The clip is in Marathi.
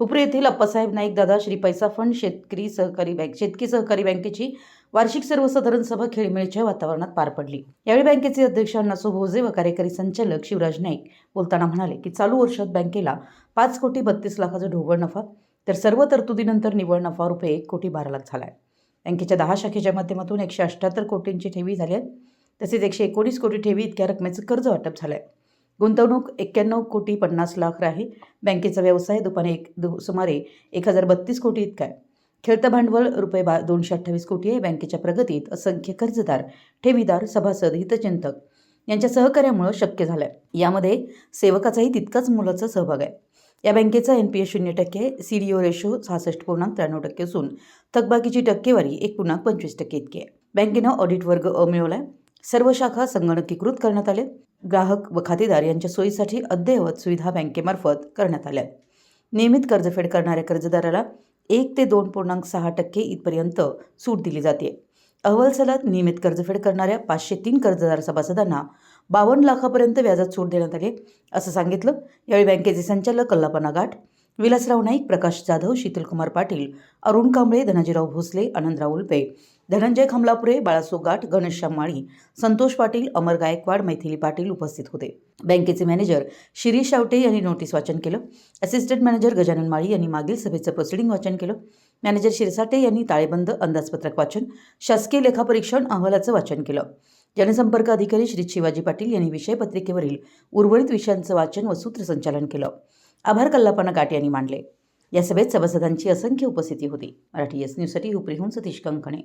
हुपरी येथील अप्पासाहेब नाईक दादा श्री पैसा फंड शेतकरी सहकारी बँकेची वार्षिक सर्वसाधारण सभा खेळीमेळीच्या वातावरणात पार पडली। यावेळी बँकेचे अध्यक्ष अण्णासो भोजे व कार्यकारी संचालक शिवराज नाईक बोलताना म्हणाले की चालू वर्षात बँकेला 5,32,00,000चा ढोबळ नफा तर सर्व तरतुदीनंतर निव्वळ नफा रुपये 1,12,00,000 झाला आहे। बँकेच्या 10 शाखेच्या माध्यमातून 178 कोटींची ठेवी झाली आहे, तसेच 119 कोटी ठेवी इतक्या रकमेचं कर्ज वाटप झालं आहे। गुंतवणूक 91,50,00,000 आहे। बँकेचा व्यवसाय सुमारे 1,032 कोटी इतका आहे। खेळतं भांडवल रुपये 228 कोटी आहे। बँकेच्या प्रगतीत असंख्य कर्जदार, ठेवीदार, सभासद, हितचिंतक यांच्या सहकार्यामुळे शक्य झालं आहे। यामध्ये सेवकाचाही तितकाच मोलाचा सहभाग आहे। या बँकेचा NPA 0% CDO रेशो 66.93% असून थकबाकीची टक्केवारी 1.25% इतकी आहे। बँकेनं ऑडिट वर्ग अ मिळवला आहे। सर्व शाखा संगणकीकृत करण्यात आल्या। ग्राहक व खातेदार यांच्या सोयीसाठी अद्ययावत सुविधा बँकेमार्फत करण्यात आल्या। नियमित कर्जफेड करणाऱ्या कर्जदाराला 1 ते 2.6% इथपर्यंत सूट दिली जाते। अहवालसालात नियमित कर्जफेड करणाऱ्या 503 कर्जदार सभासदांना 52 लाखापर्यंत व्याजात सूट देण्यात आली असं सांगितलं। यावेळी बँकेचे संचालक कल्लापा नागाट, विलासराव नाईक, प्रकाश जाधव, शीतलकुमार पाटील, अरुण कांबळे, धनाजीराव भोसले, आनंदराव उल्पे, धनंजय खामलापुरे, बाळासो गाठ, घनश्याम माळी, संतोष पाटील, अमर गायकवाड, मैथिली पाटील उपस्थित होते। बँकेचे मॅनेजर शिरीष शावटे यांनी नोटीस वाचन केलं। असिस्टंट मॅनेजर गजानन माळी यांनी मागील सभेचं प्रोसिडिंग वाचन केलं। मॅनेजर शिरसाटे यांनी ताळेबंद अंदाजपत्रक वाचन, शासकीय लेखापरीक्षण अहवालाचं वाचन केलं। जनसंपर्क अधिकारी श्री शिवाजी पाटील यांनी विषयपत्रिकेवरील उर्वरित विषयांचं वाचन व सूत्रसंचालन केलं। आभार कल्लापा नागाट यांनी मानले। या सभेत सभासदांची असंख्य उपस्थिती होती। मराठी एस न्यूजसाठी हुपरीहून सतीश कंकणे।